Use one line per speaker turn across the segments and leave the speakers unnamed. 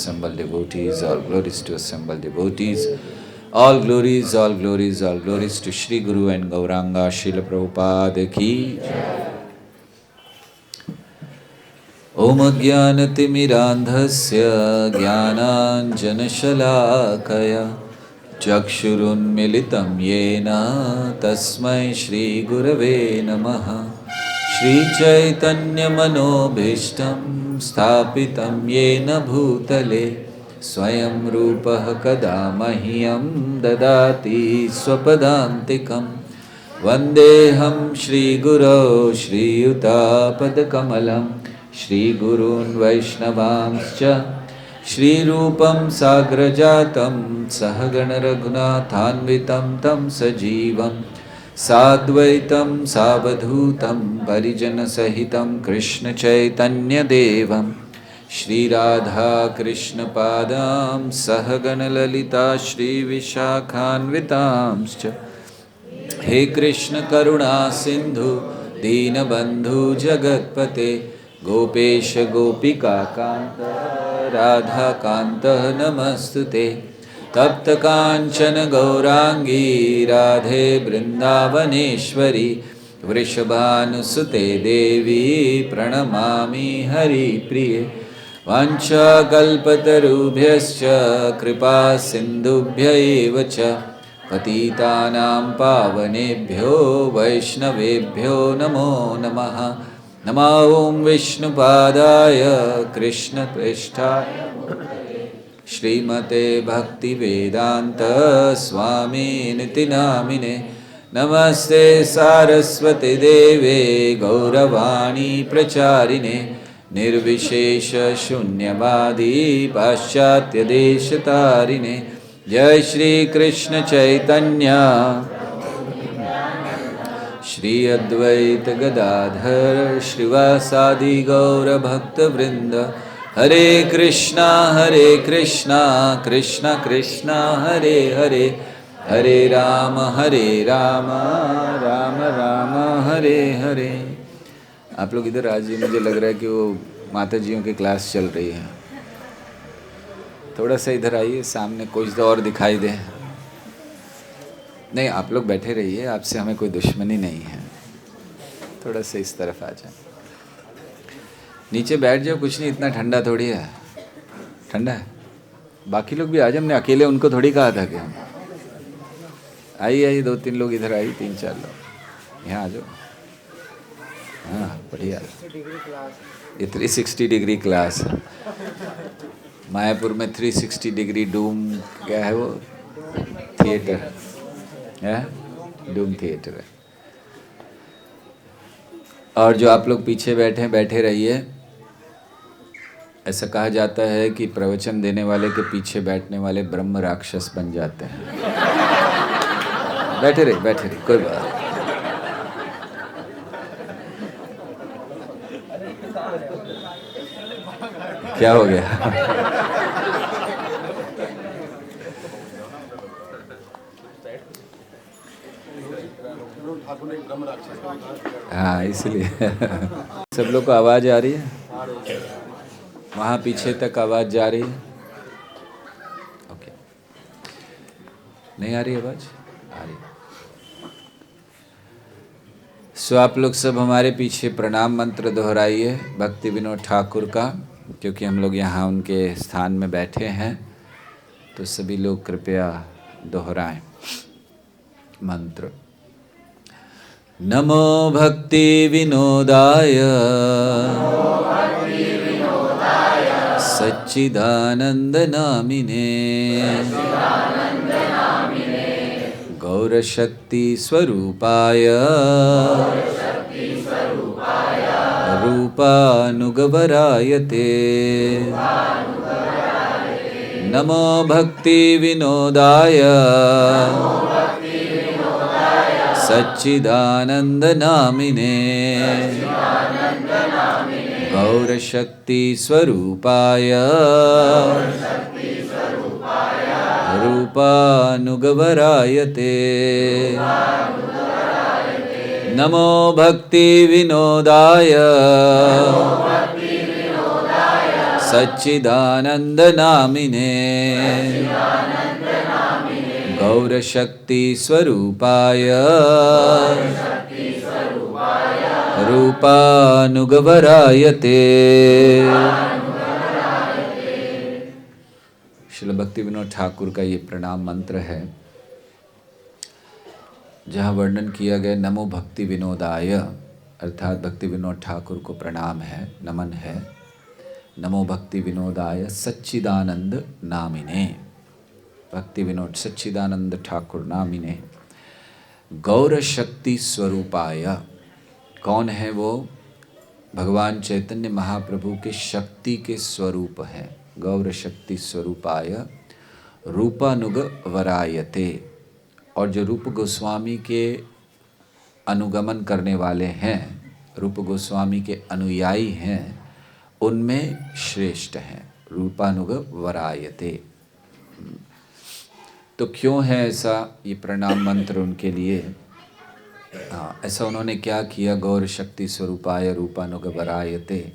assembled devotees, all glories to assembled devotees, all glories, all glories, all glories to Shri Guru and Gauranga Srila Prabhupada ki. Om Ajnanatimirandhasya Jnananjanashalakaya Chakshurunmilitam Yena Tasmai Shri Gurave Namaha. Shri Chaitanya Manobhishtam Sthapitam Yena Bhutale Swayam Rupaha Kada Mahyam Dadati Swapadantikam Vandeham Shri Guru Shri Yuta Padakamalam Shri Gurun Vaishnavamscha Shri Rupam Sagrajatam Sahagana Raghunathanvitam Tam Sajivam Sadvaitam Savadhutam Parijana Sahitam Krishna Chaitanya Devam Shri Radha Krishna Padam Sahagana Lalita Shri Vishakhanvitamscha He Krishna Karuna Sindhu Deenabandhu Jagatpate Gopesha Gopika Kanta Radha Kanta Namastute Tapta Kanchana Gaurangi Radhe Vrindavaneshwari Vrishabhanusute Devi Pranamami Hari Priye Vancha Kalpatarubhyascha Kripa Sindhubhya evacha Patitanam Pavanebhyo Vaishnavebhyo Namo Namaha Namo Om Vishnupadaya Krishna Prishthaya Shrimate Bhakti Vedanta Swami Niti Namine Namaste Saraswati Deve Gauravani Pracharine Nirvishesha Shunyavadi Paschatya Deshatarine Jai Shri Krishna Chaitanya Shri Advaita Gadadhar Shrivasadi Gaura Bhakta Vrinda Hare Krishna Krishna Krishna Hare Hare Hare Rama Rama Rama Hare Hare. आप लोग इधर आज मुझे लग रहा है कि वो माता जियों की क्लास चल रही है. थोड़ा सा इधर आइए, सामने कुछ तो और दिखाई दे. नहीं, आप लोग बैठे रहिए, आपसे हमें कोई दुश्मनी नहीं है. थोड़ा सा इस तरफ आ जाए, नीचे बैठ जाओ, कुछ नहीं, इतना ठंडा थोड़ी है. ठंडा है, बाकी लोग भी आ जाए. हमने अकेले उनको थोड़ी कहा था कि हम आइए 2-3 लोग इधर आइए, 3-4 लोग यहाँ आ जाओ. हाँ बढ़िया, ये 360 डिग्री क्लास है. मायापुर में 360 डिग्री डूम, क्या है वो, थिएटर है, डूम थिएटर है. और जो आप लोग पीछे बैठे रहिए. ऐसा कहा जाता है कि प्रवचन देने वाले के पीछे बैठने वाले ब्रह्म राक्षस बन जाते हैं. बैठे रहिए, कोई बात नहीं. क्या हो गया? हाँ, इसलिए सब लोग को आवाज आ रही है. वहाँ पीछे तक आवाज जा रही है. ओके, नहीं आ रही आवाज? आ रही. सो आप लोग सब हमारे पीछे प्रणाम मंत्र दोहराइए भक्ति विनोद ठाकुर का, क्योंकि हम लोग यहाँ उनके स्थान में बैठे हैं. तो सभी लोग कृपया दोहराएं मंत्र. नमो भक्ति विनोदाय सच्चिदानंद नामिने गौरशक्ति स्वरूपाय रूपानुगवरायते. नमो भक्ति विनोदाय सच्चिदानंद नामिने गौरशक्ति स्वरूपाय रूपानुगवरायते. नमो भक्ति विनोदाय सच्चिदानंद नामिने गौरशक्ति स्वरूपाय रूपानुगवरायते। श्रील भक्ति विनोद ठाकुर का ये प्रणाम मंत्र है, जहाँ वर्णन किया गया नमो भक्ति विनोदाय, अर्थात भक्ति विनोद ठाकुर को प्रणाम है, नमन है। नमो भक्ति विनोदाय सच्चिदानंद नामिने, भक्ति विनोद सच्चिदानंद ठाकुर नामिने गौर शक्ति स्वरूपाय। कौन है वो? भगवान चैतन्य महाप्रभु के शक्ति के स्वरूप है। गौर शक्ति स्वरूपाय रूपानुग वरायते। और जो रूप गोस्वामी के अनुगमन करने वाले हैं, रूप गोस्वामी के अनुयायी हैं, उनमें श्रेष्ठ हैं। रूपानुग वरायते। तो क्यों है ऐसा ये प्रणाम मंत्र उनके लिए? ऐसा उन्होंने क्या किया? गौर शक्ति स्वरूपाय रूपानुग वरायते।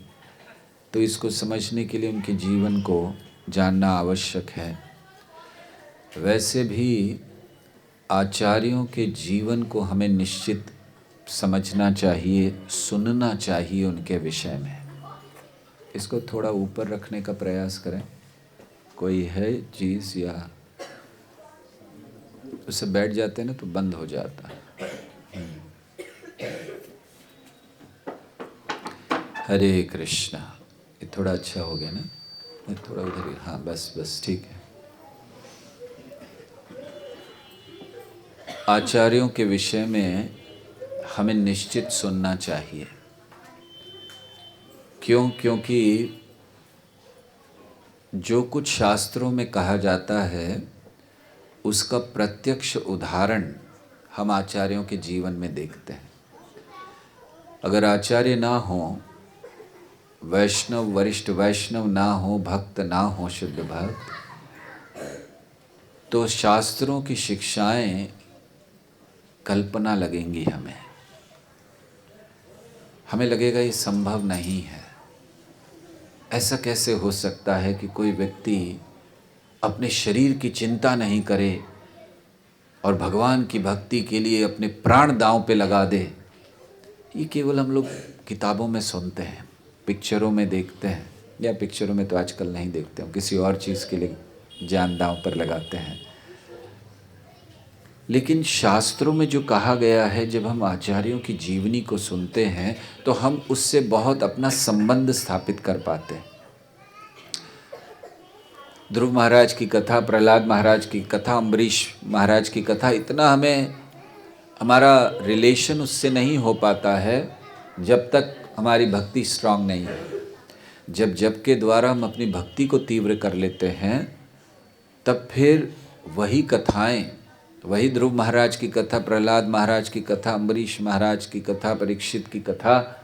तो इसको समझने के लिए उनके जीवन को जानना आवश्यक है। वैसे भी आचार्यों के जीवन को हमें निश्चित समझना चाहिए, सुनना चाहिए उनके विषय में। इसको थोड़ा ऊपर रखने का प्रयास करें। कोई है चीज़ या उससे बैठ जाते हैं ना तो बंद हो जाता है। हरे कृष्णा। ये थोड़ा अच्छा हो गया ना? ये थोड़ा उधर ही, हाँ बस बस ठीक है। आचार्यों के विषय में हमें निश्चित सुनना चाहिए। क्यों? क्योंकि जो कुछ शास्त्रों में कहा जाता है उसका प्रत्यक्ष उदाहरण हम आचार्यों के जीवन में देखते हैं। अगर आचार्य ना हो, वैष्णव वरिष्ठ वैष्णव ना हो, भक्त ना हो, शुद्ध भक्त, तो शास्त्रों की शिक्षाएं कल्पना लगेंगी हमें लगेगा ये संभव नहीं है। ऐसा कैसे हो सकता है कि कोई व्यक्ति अपने शरीर की चिंता नहीं करे और भगवान की भक्ति के लिए अपने प्राण दांव पे लगा दे? ये केवल हम लोग किताबों में सुनते हैं, पिक्चरों में देखते हैं, या पिक्चरों में तो आजकल नहीं देखते हैं, किसी और चीज़ के लिए जान दांव पर लगाते हैं। लेकिन शास्त्रों में जो कहा गया है, जब हम आचार्यों की जीवनी को सुनते हैं तो हम उससे बहुत अपना संबंध स्थापित कर पाते हैं। ध्रुव महाराज की कथा, प्रहलाद महाराज की कथा, अम्बरीश महाराज की कथा, इतना हमें हमारा रिलेशन उससे नहीं हो पाता है जब तक हमारी भक्ति स्ट्रांग नहीं है। जब के द्वारा हम अपनी भक्ति को तीव्र कर लेते हैं, तब फिर वही कथाएं, वही ध्रुव महाराज की कथा, प्रहलाद महाराज की कथा, अम्बरीश महाराज की कथा, परीक्षित की कथा,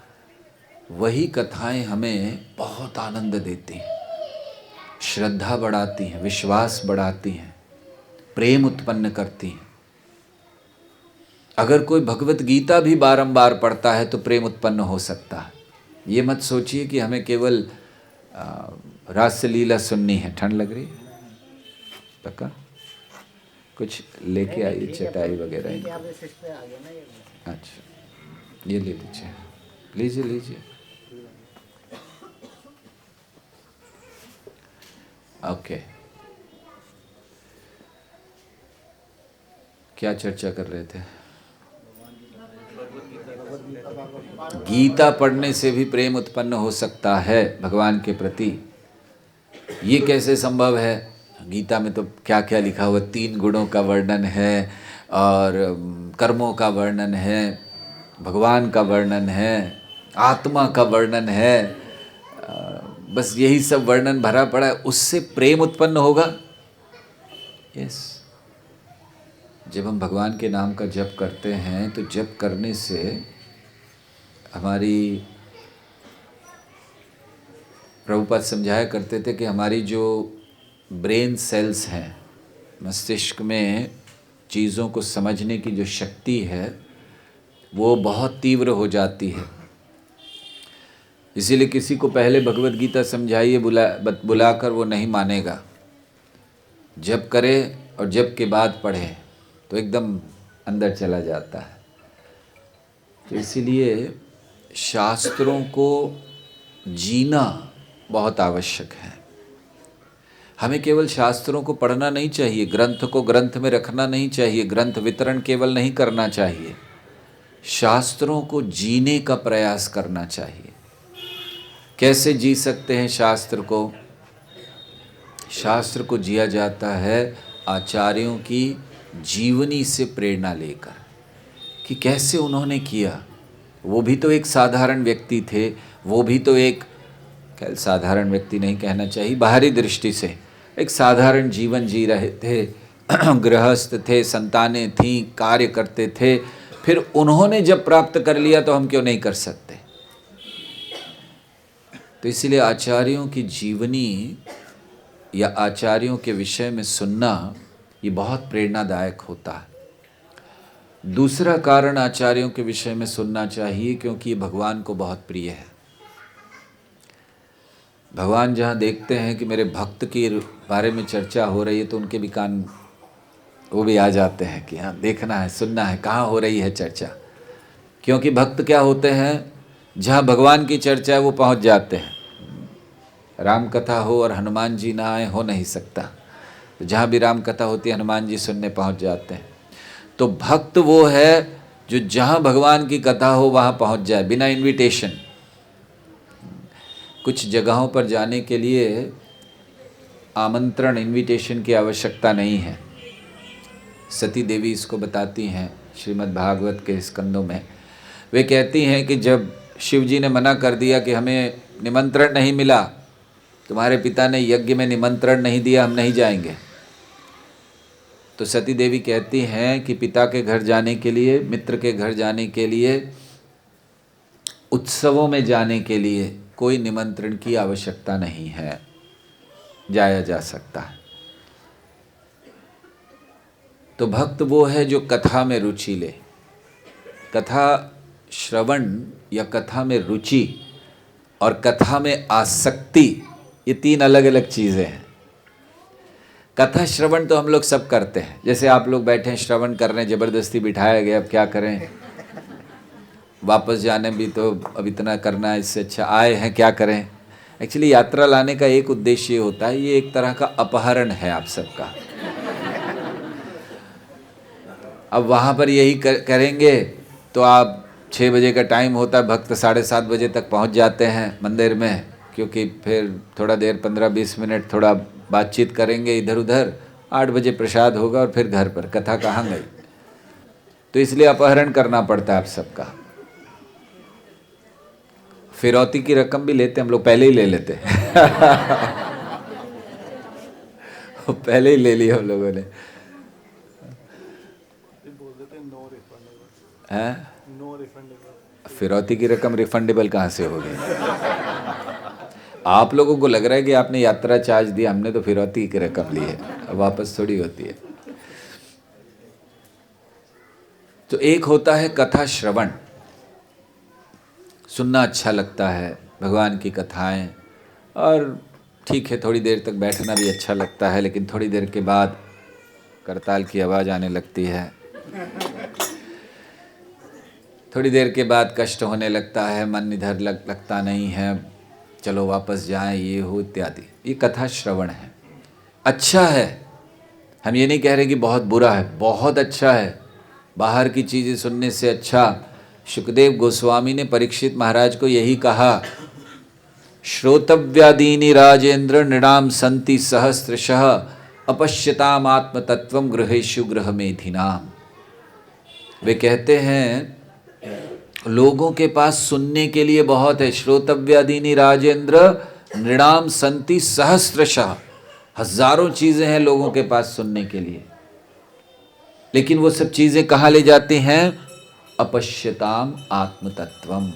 वही कथाएं हमें बहुत आनंद देती हैं, श्रद्धा बढ़ाती हैं, विश्वास बढ़ाती हैं, प्रेम उत्पन्न करती हैं। अगर कोई भगवत गीता भी बारंबार पढ़ता है तो प्रेम उत्पन्न हो सकता है। ये मत सोचिए कि हमें केवल रास लीला सुननी है। ठंड लग रही है? पक्का कुछ लेके आइए, चटाई वगैरह। अच्छा, ये ले लीजिए, लीजिए लीजिए। ओके, क्या चर्चा कर रहे थे? गीता पढ़ने से भी प्रेम उत्पन्न हो सकता है भगवान के प्रति। ये कैसे संभव है? गीता में तो क्या क्या लिखा हुआ, 3 गुणों का वर्णन है और कर्मों का वर्णन है, भगवान का वर्णन है, आत्मा का वर्णन है, बस यही सब वर्णन भरा पड़ा है। उससे प्रेम उत्पन्न होगा? यस। जब हम भगवान के नाम का जप करते हैं तो जप करने से हमारी, प्रभुपाद समझाया करते थे कि हमारी जो ब्रेन सेल्स हैं, मस्तिष्क में चीज़ों को समझने की जो शक्ति है वो बहुत तीव्र हो जाती है। इसीलिए किसी को पहले भगवत गीता समझाइए बुलाकर वो नहीं मानेगा। जब करे और जब के बाद पढ़े तो एकदम अंदर चला जाता है। तो इसीलिए शास्त्रों को जीना बहुत आवश्यक है। हमें केवल शास्त्रों को पढ़ना नहीं चाहिए, ग्रंथ को ग्रंथ में रखना नहीं चाहिए, ग्रंथ वितरण केवल नहीं करना चाहिए, शास्त्रों को जीने का प्रयास करना चाहिए। कैसे जी सकते हैं शास्त्र को? शास्त्र को जिया जाता है आचार्यों की जीवनी से प्रेरणा लेकर कि कैसे उन्होंने किया। वो भी तो एक साधारण व्यक्ति थे, वो भी तो एक साधारण व्यक्ति नहीं कहना चाहिए, बाहरी दृष्टि से एक साधारण जीवन जी रहे थे, गृहस्थ थे, संतानें थीं, कार्य करते थे, फिर उन्होंने जब प्राप्त कर लिया तो हम क्यों नहीं कर सकते? तो इसलिए आचार्यों की जीवनी या आचार्यों के विषय में सुनना ये बहुत प्रेरणादायक होता है। दूसरा कारण आचार्यों के विषय में सुनना चाहिए क्योंकि ये भगवान को बहुत प्रिय है। भगवान जहाँ देखते हैं कि मेरे भक्त के बारे में चर्चा हो रही है तो उनके भी कान वो भी आ जाते हैं कि हाँ देखना है, सुनना है, कहाँ हो रही है चर्चा। क्योंकि भक्त क्या होते हैं, जहाँ भगवान की चर्चा है वो पहुँच जाते हैं। राम कथा हो और हनुमान जी ना आए, हो नहीं सकता। तो जहाँ भी राम कथा होती है हनुमान जी सुनने पहुँच जाते हैं। तो भक्त वो है जो जहाँ भगवान की कथा हो वहाँ पहुँच जाए बिना इनविटेशन। कुछ जगहों पर जाने के लिए आमंत्रण, इनविटेशन की आवश्यकता नहीं है। सती देवी इसको बताती हैं श्रीमद् भागवत के स्कंदों में। वे कहती हैं कि जब शिव जी ने मना कर दिया कि हमें निमंत्रण नहीं मिला, तुम्हारे पिता ने यज्ञ में निमंत्रण नहीं दिया, हम नहीं जाएंगे, तो सती देवी कहती हैं कि पिता के घर जाने के लिए, मित्र के घर जाने के लिए, उत्सवों में जाने के लिए कोई निमंत्रण की आवश्यकता नहीं है, जाया जा सकता है। तो भक्त वो है जो कथा में रुचि ले। कथा श्रवण या कथा में रुचि और कथा में आसक्ति, ये तीन अलग अलग चीज़ें हैं। कथा श्रवण तो हम लोग सब करते हैं, जैसे आप लोग बैठे हैं श्रवण कर रहे हैं, ज़बरदस्ती बिठाया गया, अब क्या करें, वापस जाने भी तो अब इतना करना है, इससे अच्छा आए हैं क्या करें। एक्चुअली यात्रा लाने का एक उद्देश्य होता है, ये एक तरह का अपहरण है आप सबका। अब वहाँ पर यही करेंगे तो आप 6 बजे का टाइम होता है, भक्त 7:30 बजे तक पहुँच जाते हैं मंदिर में, क्योंकि फिर थोड़ा देर 15-20 मिनट थोड़ा बातचीत करेंगे इधर उधर, 8 बजे प्रसाद होगा और फिर घर पर, कथा कहाँ गई। तो इसलिए अपहरण करना पड़ता है आप सबका। फिरौती की रकम भी लेते हम लोग, पहले ही ले लेते पहले ही ले लिया हम लोगों ने। फिरौती की रकम रिफंडेबल कहाँ से होगी? आप लोगों को लग रहा है कि आपने यात्रा चार्ज दिया, हमने तो फिरौती की रकम ली है, वापस थोड़ी होती है। तो एक होता है कथा श्रवण, सुनना अच्छा लगता है भगवान की कथाएं, और ठीक है थोड़ी देर तक बैठना भी अच्छा लगता है, लेकिन थोड़ी देर के बाद करताल की आवाज़ आने लगती है, थोड़ी देर के बाद कष्ट होने लगता है, मन इधर लगता नहीं है, चलो वापस जाएं, ये हो इत्यादि। ये कथा श्रवण है, अच्छा है। हम ये नहीं कह रहे कि बहुत बुरा है, बहुत अच्छा है। बाहर की चीज़ें सुनने से अच्छा, शुकदेव गोस्वामी ने परीक्षित महाराज को यही कहा, श्रोतव्यादीनि राजेंद्र नृणाम संति सहस्रशः अपश्यताम आत्मतत्वम गृहेषु गृहमेधिनाम। वे कहते हैं लोगों के पास सुनने के लिए बहुत है। श्रोतव्यादीनि राजेंद्र नृणाम संति सहस्रशः, हजारों चीज़ें हैं लोगों के पास सुनने के लिए, लेकिन वो सब चीज़ें कहाँ ले जाती हैं? अपश्यताम आत्मतत्वम।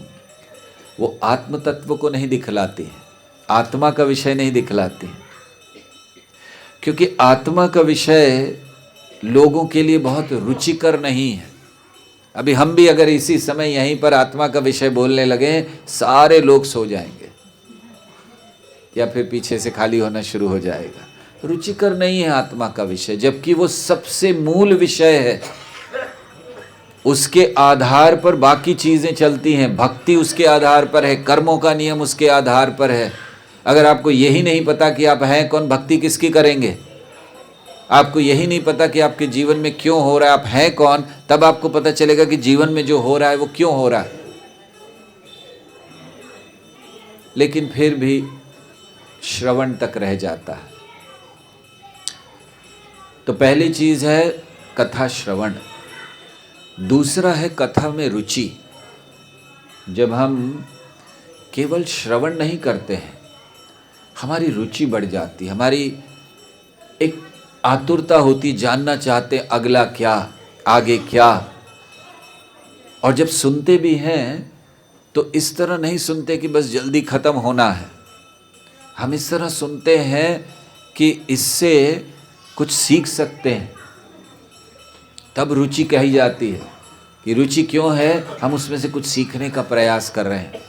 वो आत्मतत्व को नहीं दिखलाती है, आत्मा का विषय नहीं दिखलाती है, क्योंकि आत्मा का विषय लोगों के लिए बहुत रुचिकर नहीं है। अभी हम भी अगर इसी समय यहीं पर आत्मा का विषय बोलने लगे, सारे लोग सो जाएंगे या फिर पीछे से खाली होना शुरू हो जाएगा। रुचिकर नहीं है आत्मा का विषय, जबकि वो सबसे मूल विषय है। उसके आधार पर बाकी चीजें चलती हैं। भक्ति उसके आधार पर है, कर्मों का नियम उसके आधार पर है। अगर आपको यही नहीं पता कि आप हैं कौन, भक्ति किसकी करेंगे? आपको यही नहीं पता कि आपके जीवन में क्यों हो रहा है, आप हैं कौन, तब आपको पता चलेगा कि जीवन में जो हो रहा है वो क्यों हो रहा है। लेकिन फिर भी श्रवण तक रह जाता है। तो पहली चीज है कथा श्रवण। दूसरा है कथा में रुचि। जब हम केवल श्रवण नहीं करते हैं, हमारी रुचि बढ़ जाती, हमारी एक आतुरता होती, जानना चाहते अगला क्या, आगे क्या। और जब सुनते भी हैं तो इस तरह नहीं सुनते कि बस जल्दी खत्म होना है। हम इस तरह सुनते हैं कि इससे कुछ सीख सकते हैं। तब रुचि कही जाती है कि रुचि क्यों है, हम उसमें से कुछ सीखने का प्रयास कर रहे हैं।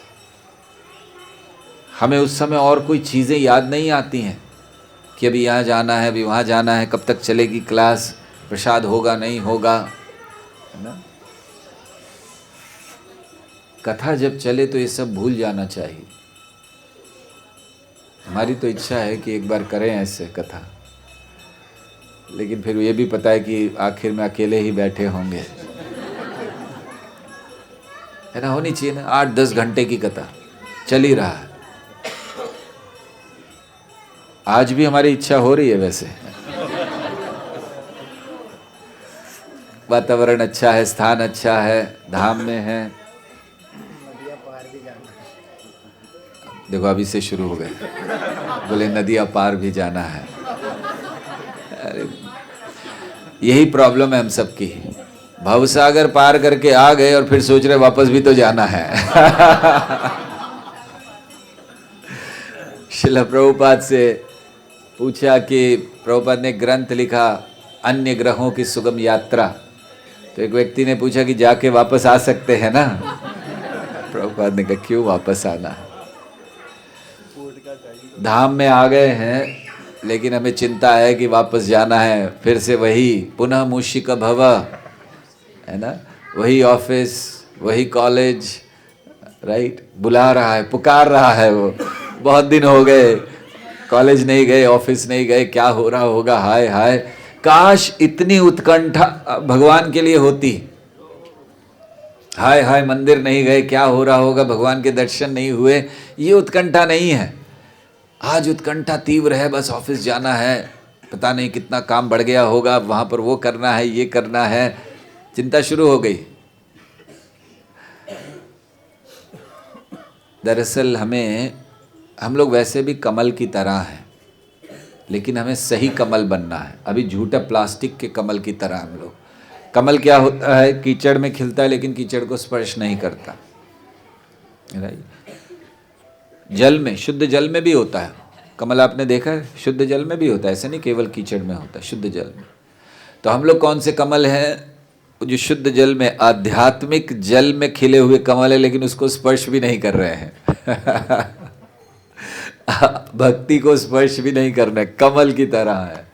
हमें उस समय और कोई चीज़ें याद नहीं आती हैं कि अभी यहाँ जाना है, अभी वहाँ जाना है, कब तक चलेगी क्लास, प्रसाद होगा नहीं होगा, है ना। कथा जब चले तो ये सब भूल जाना चाहिए। हमारी तो इच्छा है कि एक बार करें ऐसे कथा, लेकिन फिर ये भी पता है कि आखिर में अकेले ही बैठे होंगे, है ना। होनी चाहिए ना, 8-10 घंटे की कथा चल ही रहा है। आज भी हमारी इच्छा हो रही है वैसे। वातावरण अच्छा है, स्थान अच्छा है, धाम में है। देखो अभी से शुरू हो गए, बोले नदियाँ पार भी जाना है। अरे यही प्रॉब्लम है हम सबकी। भवसागर पार करके आ गए और फिर सोच रहे वापस भी तो जाना है। श्रील प्रभुपाद से पूछा कि प्रभुपाद ने ग्रंथ लिखा अन्य ग्रहों की सुगम यात्रा, तो एक व्यक्ति ने पूछा कि जाके वापस आ सकते हैं ना। प्रभुपाद ने कहा क्यों वापस आना है, धाम में आ गए हैं, लेकिन हमें चिंता है कि वापस जाना है, फिर से वही पुनः मूषिक भव, है ना, वही ऑफिस, वही कॉलेज, राइट। बुला रहा है, पुकार रहा है वो, बहुत दिन हो गए, कॉलेज नहीं गए, ऑफिस नहीं गए, क्या हो रहा होगा, हाय हाय। काश इतनी उत्कंठा भगवान के लिए होती। हाय हाय मंदिर नहीं गए, क्या हो रहा होगा, भगवान के दर्शन नहीं हुए, ये उत्कंठा नहीं है। आज उत्कंठा तीव्र है, बस ऑफिस जाना है, पता नहीं कितना काम बढ़ गया होगा, वहाँ पर वो करना है, ये करना है, चिंता शुरू हो गई। दरअसल हम लोग वैसे भी कमल की तरह हैं, लेकिन हमें सही कमल बनना है। अभी झूठा प्लास्टिक के कमल की तरह हम लोग। कमल क्या होता है, कीचड़ में खिलता है लेकिन कीचड़ को स्पर्श नहीं करता, राइट। जल में, शुद्ध जल में भी होता है कमल, आपने देखा है, शुद्ध जल में भी होता है, ऐसे नहीं केवल कीचड़ में होता है, शुद्ध जल में। तो हम लोग कौन से कमल हैं, जो शुद्ध जल में, आध्यात्मिक जल में खिले हुए कमल है, लेकिन उसको स्पर्श भी नहीं कर रहे हैं। भक्ति को स्पर्श भी नहीं करना, कमल की तरह है।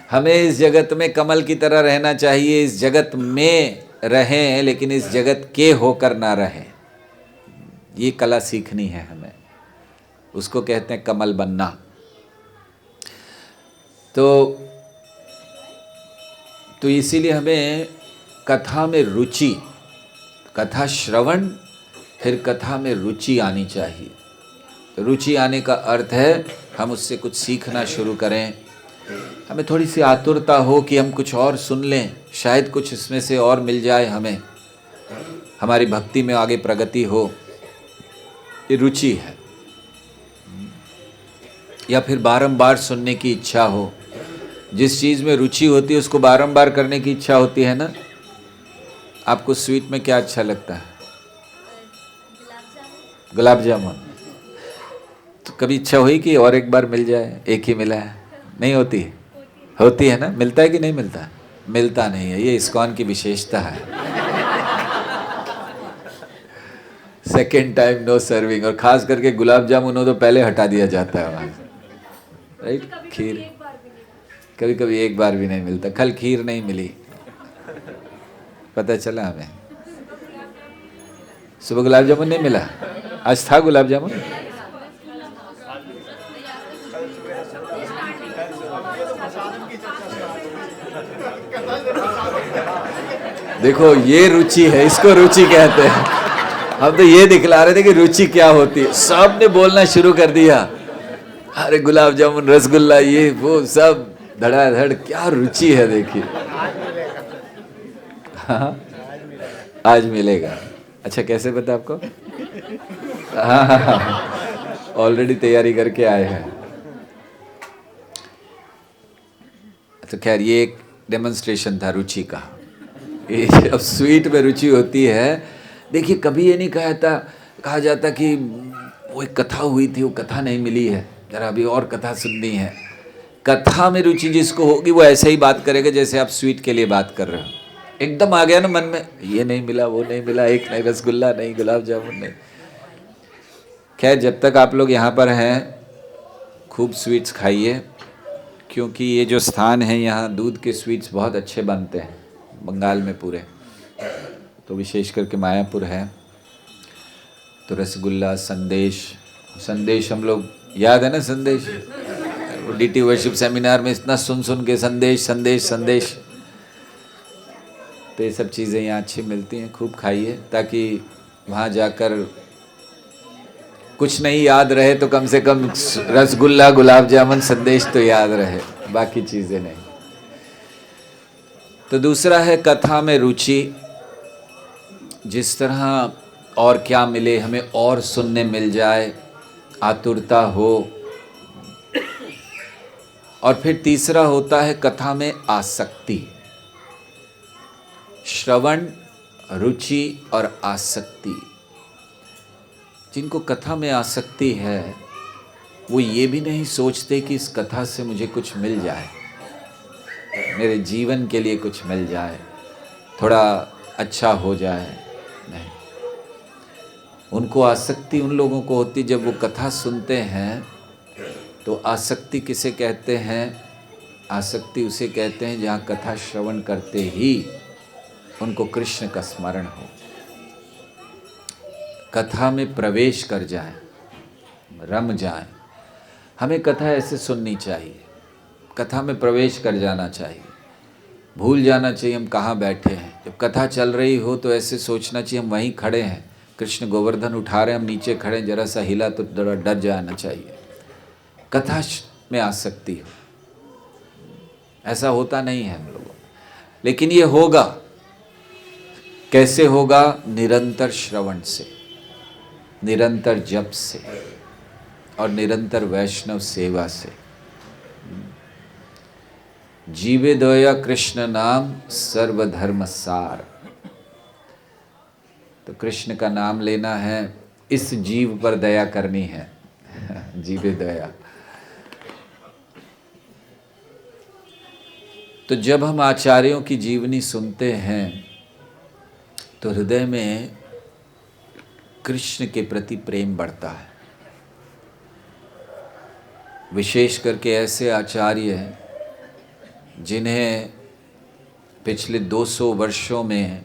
हमें इस जगत में कमल की तरह रहना चाहिए, इस जगत में रहें लेकिन इस जगत के होकर ना रहें। ये कला सीखनी है हमें, उसको कहते हैं कमल बनना। तो इसीलिए हमें कथा में रुचि, कथा श्रवण, फिर कथा में रुचि आनी चाहिए। तो रुचि आने का अर्थ है हम उससे कुछ सीखना शुरू करें, हमें थोड़ी सी आतुरता हो कि हम कुछ और सुन लें, शायद कुछ इसमें से और मिल जाए हमें, हमारी भक्ति में आगे प्रगति हो। ये रुचि है। या फिर बारंबार सुनने की इच्छा हो, जिस चीज़ में रुचि होती है उसको बारंबार करने की इच्छा होती है ना। आपको स्वीट में क्या अच्छा लगता है? गुलाब जामुन। तो कभी इच्छा हुई कि और एक बार मिल जाए, एक ही मिला है? नहीं होती? होती है ना। मिलता है कि नहीं मिलता? मिलता नहीं है, ये इस्कॉन की विशेषता है। सेकेंड टाइम नो सर्विंग, और खास करके गुलाब जामुन हो तो पहले हटा दिया जाता है वहाँ से, राइट। खीर कभी कभी एक बार भी नहीं मिलता। कल खीर नहीं मिली, पता चला हमें। सुबह गुलाब जामुन नहीं मिला, आज था गुलाब जामुन। देखो ये रुचि है, इसको रुचि कहते हैं। हम तो ये दिखला रहे थे कि रुचि क्या होती है, सबने बोलना शुरू कर दिया, अरे गुलाब जामुन, रसगुल्ला, ये वो सब धड़ाधड़, क्या रुचि है देखिए। हाँ आज मिलेगा। अच्छा कैसे पता आपको? हाँ ऑलरेडी तैयारी करके आए हैं। तो खैर ये एक डेमोन्स्ट्रेशन था रुचि का। ये अब स्वीट में रुचि होती है। देखिए कभी ये नहीं कहा जाता कि वो एक कथा हुई थी, वो कथा नहीं मिली है, जरा अभी और कथा सुननी है। कथा में रुचि जिसको होगी वो ऐसे ही बात करेगा जैसे आप स्वीट के लिए बात कर रहे हो। एकदम आ गया ना मन में, ये नहीं मिला, वो नहीं मिला, एक नहीं रसगुल्ला नहीं, गुलाब जामुन नहीं। खैर जब तक आप लोग यहाँ पर हैं खूब स्वीट्स खाइए, क्योंकि ये जो स्थान है यहाँ दूध के स्वीट्स बहुत अच्छे बनते हैं बंगाल में पूरे, तो विशेष करके मायापुर है। तो रसगुल्ला, संदेश हम लोग, याद है ना संदेश, डीटी वर्शिप सेमिनार में इतना सुन के संदेश। तो ये सब चीज़ें यहाँ अच्छी मिलती हैं, खूब खाइए ताकि वहाँ जाकर कुछ नहीं याद रहे तो कम से कम रसगुल्ला, गुलाब जामुन, संदेश तो याद रहे, बाकी चीज़ें नहीं। तो दूसरा है कथा में रुचि। जिस तरह और क्या मिले, हमें और सुनने मिल जाए, आतुरता हो। और फिर तीसरा होता है कथा में आसक्ति। श्रवण, रुचि और आसक्ति। जिनको कथा में आसक्ति है वो ये भी नहीं सोचते कि इस कथा से मुझे कुछ मिल जाए, मेरे जीवन के लिए कुछ मिल जाए, थोड़ा अच्छा हो जाए। नहीं, उनको आसक्ति उन लोगों को होती जब वो कथा सुनते हैं। तो आसक्ति किसे कहते हैं? आसक्ति उसे कहते हैं जहाँ कथा श्रवण करते ही उनको कृष्ण का स्मरण हो, कथा में प्रवेश कर जाएं, रम जाएं। हमें कथा ऐसे सुननी चाहिए, कथा में प्रवेश कर जाना चाहिए, भूल जाना चाहिए हम कहाँ बैठे हैं। जब कथा चल रही हो तो ऐसे सोचना चाहिए हम वहीं खड़े हैं, कृष्ण गोवर्धन उठा रहे हैं, हम नीचे खड़े हैं, जरा सा हिला तो थोड़ा डर जाना चाहिए। कथा में आसक्ति हो, ऐसा होता नहीं है हम लोगों, लेकिन ये होगा। कैसे होगा? निरंतर श्रवण से, निरंतर जप से और निरंतर वैष्णव सेवा से। जीवे दया कृष्ण नाम सर्वधर्म सार। तो कृष्ण का नाम लेना है, इस जीव पर दया करनी है। जीवे दया। तो जब हम आचार्यों की जीवनी सुनते हैं तो हृदय में कृष्ण के प्रति प्रेम बढ़ता है। विशेष करके ऐसे आचार्य जिन्हें पिछले 200 वर्षों में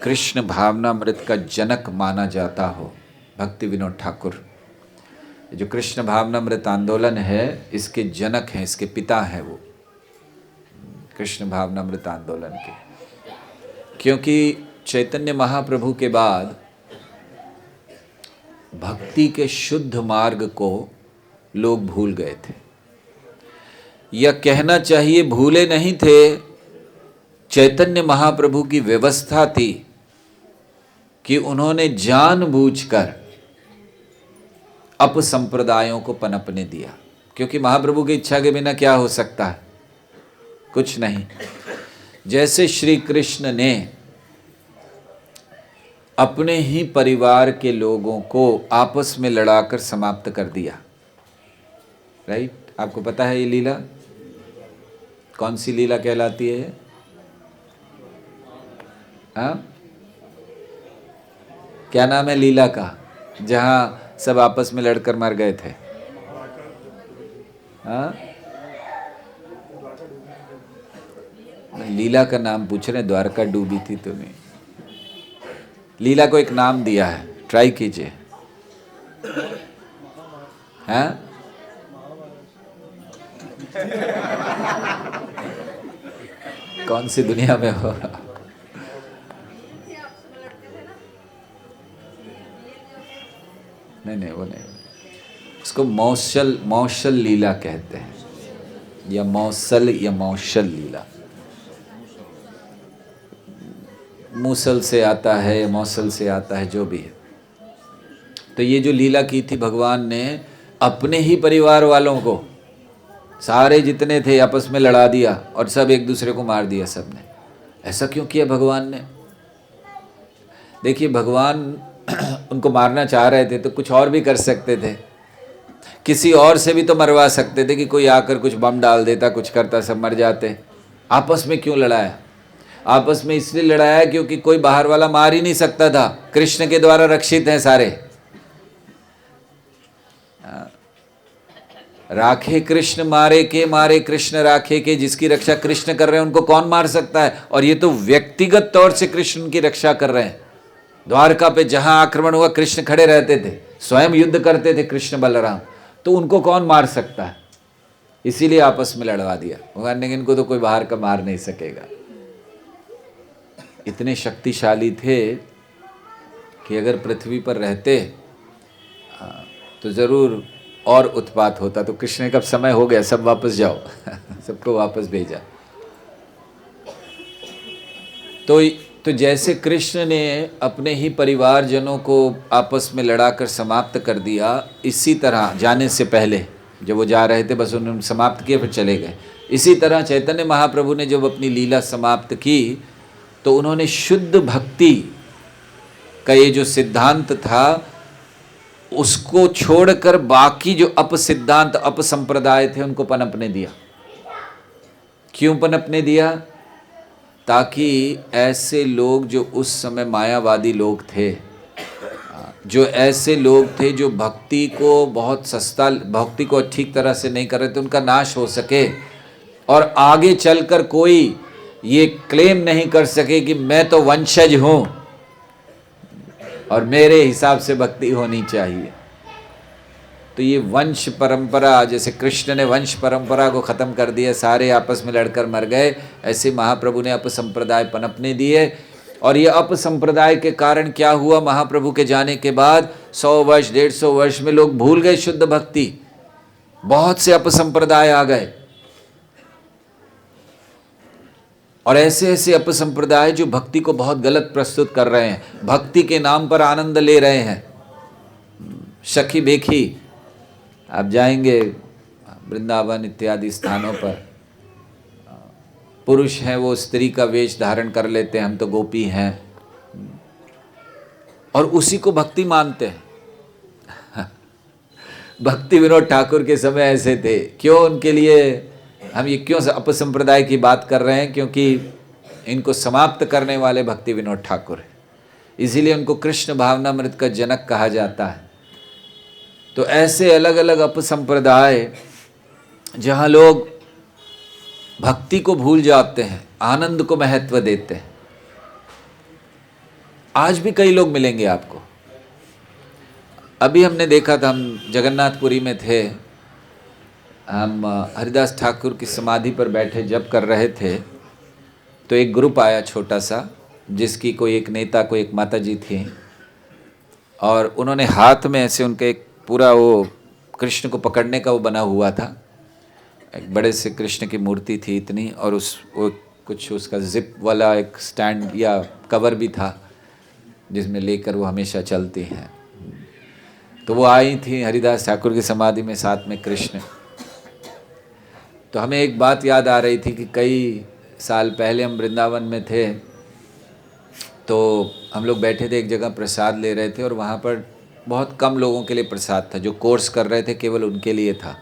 कृष्ण भावनामृत का जनक माना जाता हो। भक्ति विनोद ठाकुर, जो कृष्ण भावनामृत आंदोलन है इसके जनक हैं, इसके पिता हैं वो, कृष्ण भावनामृत आंदोलन के। क्योंकि चैतन्य महाप्रभु के बाद भक्ति के शुद्ध मार्ग को लोग भूल गए थे, या कहना चाहिए भूले नहीं थे। चैतन्य महाप्रभु की व्यवस्था थी कि उन्होंने जानबूझकर अपसंप्रदायों को पनपने दिया, क्योंकि महाप्रभु की इच्छा के बिना क्या हो सकता है? कुछ नहीं। जैसे श्री कृष्ण ने अपने ही परिवार के लोगों को आपस में लड़ाकर समाप्त कर दिया, राइट? आपको पता है ये लीला कौन सी लीला कहलाती है? हाँ, क्या नाम है लीला का, जहाँ सब आपस में लड़कर मर गए थे? हाँ, लीला का नाम पूछ रहे, द्वारका डूबी थी तो नहीं। लीला को एक नाम दिया है, ट्राई कीजिए। हाँ, कौन सी दुनिया में हो? नहीं, वो नहीं, उसको मौसल लीला कहते हैं, या मौसल या मौसल लीला। मूसल से आता है, मौसल से आता है, जो भी है। तो ये जो लीला की थी भगवान ने, अपने ही परिवार वालों को सारे जितने थे आपस में लड़ा दिया और सब एक दूसरे को मार दिया सबने। ऐसा क्यों किया भगवान ने? देखिए, भगवान उनको मारना चाह रहे थे तो कुछ और भी कर सकते थे, किसी और से भी तो मरवा सकते थे कि कोई आकर कुछ बम डाल देता, कुछ करता, सब मर जाते। आपस में क्यों लड़ाया? आपस में इसलिए लड़ाया क्योंकि कोई बाहर वाला मार ही नहीं सकता था, कृष्ण के द्वारा रक्षित हैं सारे। राखे कृष्ण मारे कृष्ण राखे के, जिसकी रक्षा कृष्ण कर रहे हैं उनको कौन मार सकता है? और ये तो व्यक्तिगत तौर से कृष्ण की रक्षा कर रहे हैं। द्वारका पे जहां आक्रमण हुआ कृष्ण खड़े रहते थे, स्वयं युद्ध करते थे कृष्ण बलराम, तो उनको कौन मार सकता है? इसीलिए आपस में लड़वा दिया भगवान ने, इनको तो कोई बाहर का मार नहीं सकेगा। इतने शक्तिशाली थे कि अगर पृथ्वी पर रहते तो जरूर और उत्पात होता। तो कृष्ण ने कब समय हो गया, सब वापस जाओ सबको वापस भेजा। तो जैसे कृष्ण ने अपने ही परिवारजनों को आपस में लड़ाकर समाप्त कर दिया, इसी तरह जाने से पहले जब वो जा रहे थे बस उन्होंने समाप्त किया फिर चले गए। इसी तरह चैतन्य महाप्रभु ने जब अपनी लीला समाप्त की तो उन्होंने शुद्ध भक्ति का ये जो सिद्धांत था उसको छोड़कर बाकी जो अपसिद्धांत अपसंप्रदाय थे उनको पनपने दिया। क्यों पनपने दिया? ताकि ऐसे लोग जो उस समय मायावादी लोग थे, जो ऐसे लोग थे जो भक्ति को बहुत सस्ता, भक्ति को ठीक तरह से नहीं कर रहे थे, उनका नाश हो सके और आगे चलकर कोई ये क्लेम नहीं कर सके कि मैं तो वंशज हूँ और मेरे हिसाब से भक्ति होनी चाहिए। तो ये वंश परंपरा, जैसे कृष्ण ने वंश परंपरा को ख़त्म कर दिया, सारे आपस में लड़कर मर गए, ऐसे महाप्रभु ने अपसंप्रदाय पनपने दिए। और ये अपसंप्रदाय के कारण क्या हुआ, महाप्रभु के जाने के बाद 100 वर्ष 150 वर्ष में लोग भूल गए शुद्ध भक्ति, बहुत से अपसंप्रदाय आ गए। और ऐसे ऐसे अपसंप्रदाय जो भक्ति को बहुत गलत प्रस्तुत कर रहे हैं, भक्ति के नाम पर आनंद ले रहे हैं। सखी बेखी, आप जाएंगे वृंदावन इत्यादि स्थानों पर, पुरुष हैं वो स्त्री का वेश धारण कर लेते हैं, हम तो गोपी हैं, और उसी को भक्ति मानते हैं। भक्ति विनोद ठाकुर के समय ऐसे थे। क्यों? उनके लिए हम ये क्यों अपसंप्रदाय की बात कर रहे हैं? क्योंकि इनको समाप्त करने वाले भक्ति विनोद ठाकुर हैं, इसीलिए उनको कृष्ण भावनामृत का जनक कहा जाता है। तो ऐसे अलग अलग अपसंप्रदाय जहाँ लोग भक्ति को भूल जाते हैं, आनंद को महत्व देते हैं, आज भी कई लोग मिलेंगे आपको। अभी हमने देखा था, हम जगन्नाथपुरी में थे, हम हरिदास ठाकुर की समाधि पर बैठे जब कर रहे थे, तो एक ग्रुप आया छोटा सा, जिसकी कोई एक नेता, कोई एक माता जी थी, और उन्होंने हाथ में ऐसे उनके एक पूरा वो कृष्ण को पकड़ने का वो बना हुआ था, एक बड़े से कृष्ण की मूर्ति थी इतनी, और वो कुछ उसका जिप वाला एक स्टैंड या कवर भी था जिसमें लेकर वो हमेशा चलती हैं। तो वो आई थी हरिदास ठाकुर की समाधि में, साथ में कृष्ण। तो हमें एक बात याद आ रही थी कि कई साल पहले हम वृंदावन में थे, तो हम लोग बैठे थे एक जगह, प्रसाद ले रहे थे, और वहाँ पर बहुत कम लोगों के लिए प्रसाद था, जो कोर्स कर रहे थे केवल उनके लिए था।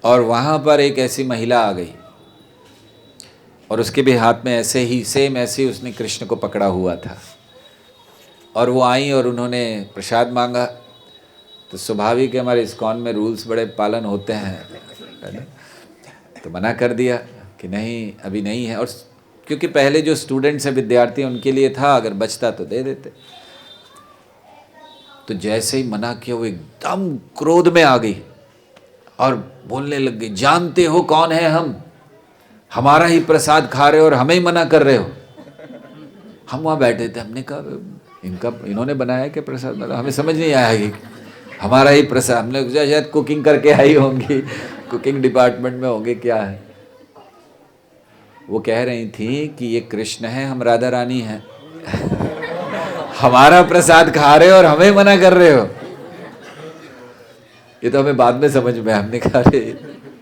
और वहाँ पर एक ऐसी महिला आ गई और उसके भी हाथ में ऐसे ही सेम ऐसे ही उसने कृष्ण को पकड़ा हुआ था, और वो आई और उन्होंने प्रसाद मांगा। तो स्वाभाविक है, हमारे इस्कॉन में रूल्स बड़े पालन होते हैं, है ना। तो मना कर दिया कि नहीं, अभी नहीं है। और क्योंकि पहले जो स्टूडेंट्स हैं, विद्यार्थी, उनके लिए था, अगर बचता तो दे देते। तो जैसे ही मना किया वो एकदम क्रोध में आ गई और बोलने लग गई, जानते हो कौन है हम? हमारा ही प्रसाद खा रहे हो और हमें ही मना कर रहे हो। हम वहाँ बैठे थे, हमने कहा इन्होंने बनाया क्या प्रसाद? मतलब हमें समझ नहीं आया कि हमारा ही प्रसाद। हमने सोचा शायद कुकिंग करके आई होंगी, कुकिंग डिपार्टमेंट में होंगे, क्या है। वो कह रही थी कि ये कृष्ण है, हम राधा रानी हैं। हमारा प्रसाद खा रहे हो और हमें मना कर रहे हो। ये तो हमें बाद में समझ में, हमने कहा अरे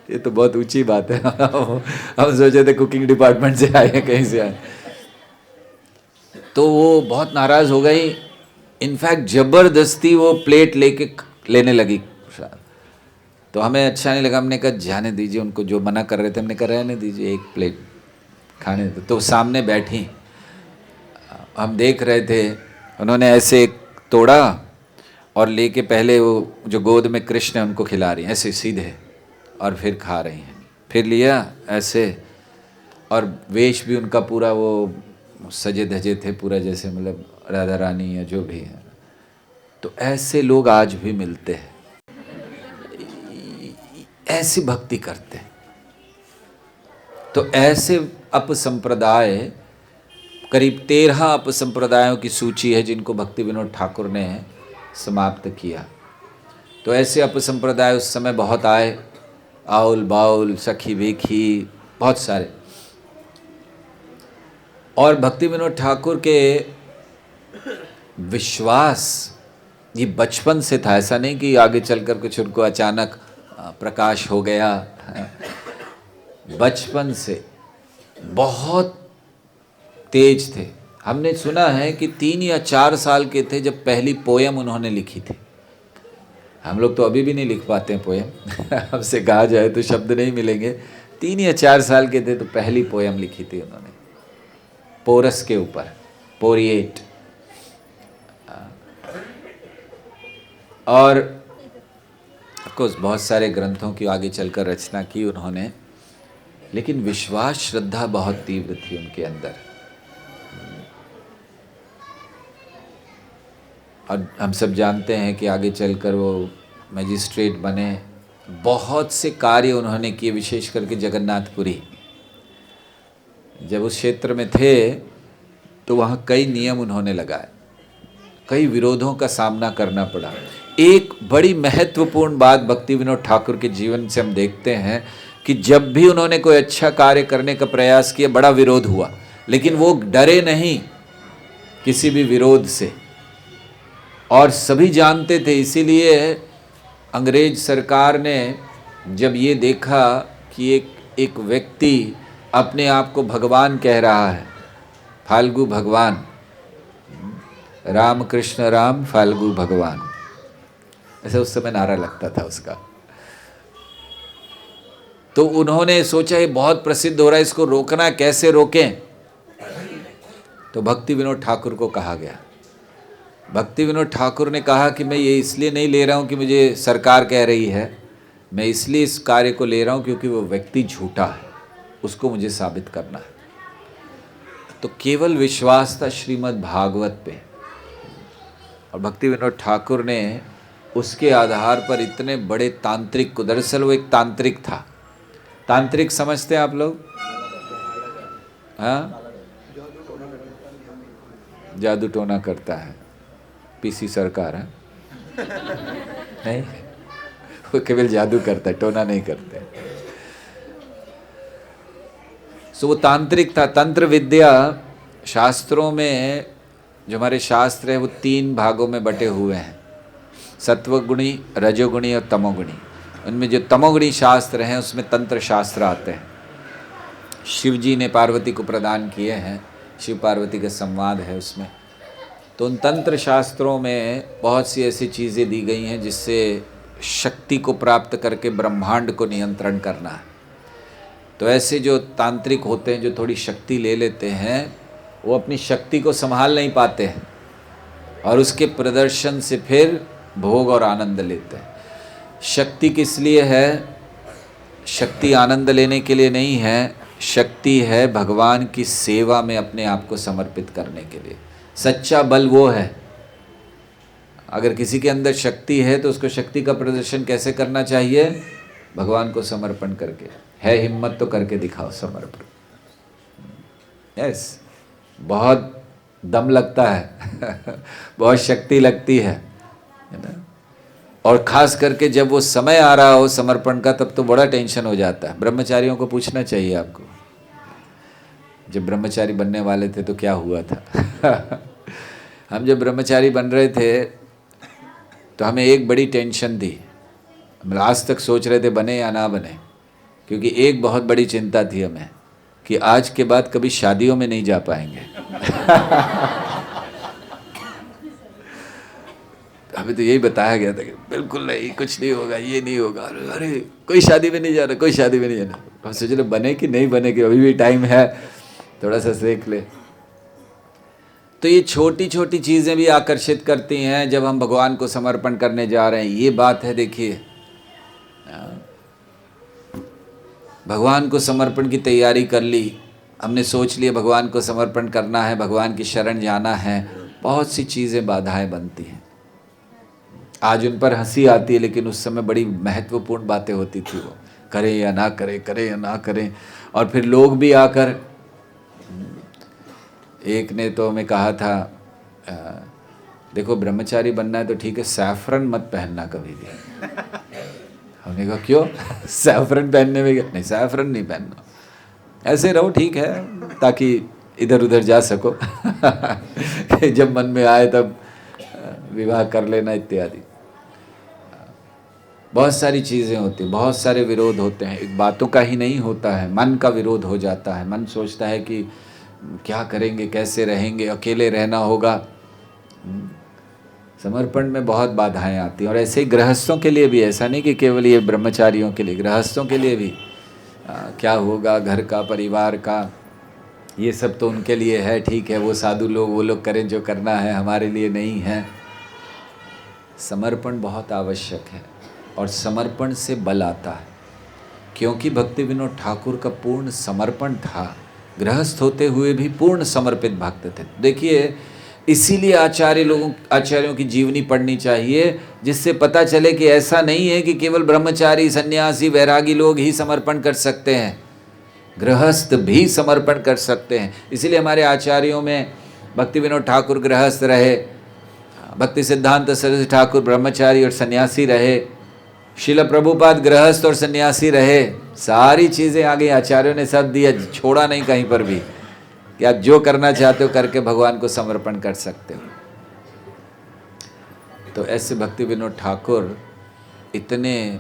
ये तो बहुत ऊंची बात है। हम सोचे थे कुकिंग डिपार्टमेंट से आए हैं, कहीं से आए। तो वो बहुत नाराज हो गई। इनफैक्ट जबरदस्ती वो प्लेट लेके लेने लगी प्रसाद। तो हमें अच्छा नहीं लगा, हमने कहा जाने दीजिए उनको, जो मना कर रहे थे हमने कहा रहने दीजिए, एक प्लेट खाने दो। तो सामने बैठी, हम देख रहे थे, उन्होंने ऐसे तोड़ा और लेके पहले वो जो गोद में कृष्ण है उनको खिला रही हैं ऐसे सीधे, और फिर खा रही हैं। फिर लिया ऐसे, और वेश भी उनका पूरा वो सजे धजे थे पूरा, जैसे मतलब राधा रानी या जो भी है। तो ऐसे लोग आज भी मिलते हैं, ऐसी भक्ति करते हैं। तो ऐसे अपसंप्रदाय, करीब 13 अपसंप्रदायों की सूची है जिनको भक्ति विनोद ठाकुर ने समाप्त किया। तो ऐसे अपसंप्रदाय उस समय बहुत आए, आउल बाउल, सखी बेखी, बहुत सारे। और भक्ति विनोद ठाकुर के विश्वास ये बचपन से था, ऐसा नहीं कि आगे चलकर कुछ उनको अचानक प्रकाश हो गया। बचपन से बहुत तेज थे। हमने सुना है कि 3 या 4 साल के थे जब पहली पोयम उन्होंने लिखी थी। हम लोग तो अभी भी नहीं लिख पाते हैं पोयम। हमसे कहा जाए तो शब्द नहीं मिलेंगे। 3 या 4 साल के थे तो पहली पोयम लिखी थी उन्होंने, पोरस के ऊपर, पोरिएट। और ऑफकोर्स बहुत सारे ग्रंथों की आगे चलकर रचना की उन्होंने, लेकिन विश्वास, श्रद्धा बहुत तीव्र थी उनके अंदर। और हम सब जानते हैं कि आगे चलकर वो मैजिस्ट्रेट बने। बहुत से कार्य उन्होंने किए, विशेष करके जगन्नाथपुरी। जब उस क्षेत्र में थे तो वहाँ कई नियम उन्होंने लगाए, कई विरोधों का सामना करना पड़ा। एक बड़ी महत्वपूर्ण बात भक्ति विनोद ठाकुर के जीवन से हम देखते हैं कि जब भी उन्होंने कोई अच्छा कार्य करने का प्रयास किया, बड़ा विरोध हुआ, लेकिन वो डरे नहीं किसी भी विरोध से। और सभी जानते थे, इसीलिए अंग्रेज सरकार ने जब ये देखा कि एक व्यक्ति अपने आप को भगवान कह रहा है, फाल्गु भगवान, राम कृष्ण राम फाल्गु भगवान, ऐसा उस समय नारा लगता था उसका। तो उन्होंने सोचा ये बहुत प्रसिद्ध हो रहा है, इसको रोकना, कैसे रोकें। तो भक्ति विनोद ठाकुर को कहा गया। भक्ति विनोद ठाकुर ने कहा कि मैं ये इसलिए नहीं ले रहा हूँ कि मुझे सरकार कह रही है, मैं इसलिए इस कार्य को ले रहा हूँ क्योंकि वो व्यक्ति झूठा है, उसको मुझे साबित करना है। तो केवल विश्वास था श्रीमद् भागवत पे, और भक्ति विनोद ठाकुर ने उसके आधार पर इतने बड़े तांत्रिक को, दरअसल वो एक तांत्रिक था। तांत्रिक समझते हैं आप लोग? हाँ, जादू टोना करता है पीसी सरकार है। नहीं, वो केवल जादू करता है, टोना नहीं करते। सो वो तांत्रिक था। तंत्र विद्या शास्त्रों में, जो हमारे शास्त्र है वो 3 भागों में बटे हुए हैं, सत्वगुणी, रजोगुणी और तमोगुणी। उनमें जो तमोगुणी शास्त्र हैं उसमें तंत्र शास्त्र आते हैं। शिव जी ने पार्वती को प्रदान किए हैं, शिव पार्वती का संवाद है उसमें। तो उन तंत्र शास्त्रों में बहुत सी ऐसी चीज़ें दी गई हैं जिससे शक्ति को प्राप्त करके ब्रह्मांड को नियंत्रण करना है। तो ऐसे जो तांत्रिक होते हैं, जो थोड़ी शक्ति ले लेते हैं, वो अपनी शक्ति को संभाल नहीं पाते हैं और उसके प्रदर्शन से फिर भोग और आनंद लेते हैं। शक्ति किस लिए है? शक्ति आनंद लेने के लिए नहीं है, शक्ति है भगवान की सेवा में अपने आप को समर्पित करने के लिए। सच्चा बल वो है। अगर किसी के अंदर शक्ति है तो उसको शक्ति का प्रदर्शन कैसे करना चाहिए? भगवान को समर्पण करके। है हिम्मत तो करके दिखाओ समर्पण। यस, बहुत दम लगता है बहुत शक्ति लगती है ना। और खास करके जब वो समय आ रहा हो समर्पण का, तब तो बड़ा टेंशन हो जाता है। ब्रह्मचारियों को पूछना चाहिए आपको, जब ब्रह्मचारी बनने वाले थे तो क्या हुआ था हम जब ब्रह्मचारी बन रहे थे तो हमें एक बड़ी टेंशन थी। हम आज तक सोच रहे थे बने या ना बने, क्योंकि एक बहुत बड़ी चिंता थी हमें कि आज के बाद कभी शादियों में नहीं जा पाएंगे हमें तो यही बताया गया था कि बिल्कुल नहीं, कुछ नहीं होगा, ये नहीं होगा। अरे कोई शादी में नहीं जाना, कोई शादी में नहीं जाना। हम सोच रहे बने कि नहीं बने, कि अभी भी टाइम है, थोड़ा सा सीख ले। तो ये छोटी छोटी चीज़ें भी आकर्षित करती हैं जब हम भगवान को समर्पण करने जा रहे हैं। ये बात है, देखिए भगवान को समर्पण की तैयारी कर ली, हमने सोच लिया भगवान को समर्पण करना है, भगवान की शरण जाना है, बहुत सी चीज़ें बाधाएं बनती हैं। आज उन पर हंसी आती है, लेकिन उस समय बड़ी महत्वपूर्ण बातें होती थी। वो करें या ना करें, करें या ना करें। और फिर लोग भी आकर, एक ने तो हमें कहा था देखो ब्रह्मचारी बनना है तो ठीक है, सैफरन मत पहनना कभी भी। हमने कहा क्यों? सैफरन पहनने में क्या? नहीं, सैफरन नहीं पहनना, ऐसे रहो ठीक है, ताकि इधर उधर जा सको जब मन में आए तब विवाह कर लेना इत्यादि। बहुत सारी चीज़ें होती हैं, बहुत सारे विरोध होते हैं। एक बातों का ही नहीं होता है, मन का विरोध हो जाता है। मन सोचता है कि क्या करेंगे, कैसे रहेंगे, अकेले रहना होगा। समर्पण में बहुत बाधाएं आती हैं। और ऐसे ही गृहस्थों के लिए भी, ऐसा नहीं कि केवल ये ब्रह्मचारियों के लिए, गृहस्थों के लिए भी क्या होगा, घर का, परिवार का, ये सब तो उनके लिए है, ठीक है, वो साधु लोग, वो लोग करें जो करना है, हमारे लिए नहीं है। समर्पण बहुत आवश्यक है और समर्पण से बल आता है। क्योंकि भक्ति विनोद ठाकुर का पूर्ण समर्पण था, गृहस्थ होते हुए भी पूर्ण समर्पित भक्त थे। देखिए, इसीलिए आचार्यों की जीवनी पढ़नी चाहिए, जिससे पता चले कि ऐसा नहीं है कि केवल ब्रह्मचारी, सन्यासी, वैरागी लोग ही समर्पण कर सकते हैं, गृहस्थ भी समर्पण कर सकते हैं। इसीलिए हमारे आचार्यों में भक्ति विनोद ठाकुर गृहस्थ रहे, भक्ति सिद्धांत सरस्वती ठाकुर ब्रह्मचारी और सन्यासी रहे, शिल प्रभुपाद गृहस्थ और सन्यासी रहे। सारी चीज़ें आ गई, आचार्यों ने सब दिया, छोड़ा नहीं कहीं पर भी कि आप जो करना चाहते हो करके भगवान को समर्पण कर सकते हो। तो ऐसे भक्ति विनोद ठाकुर इतने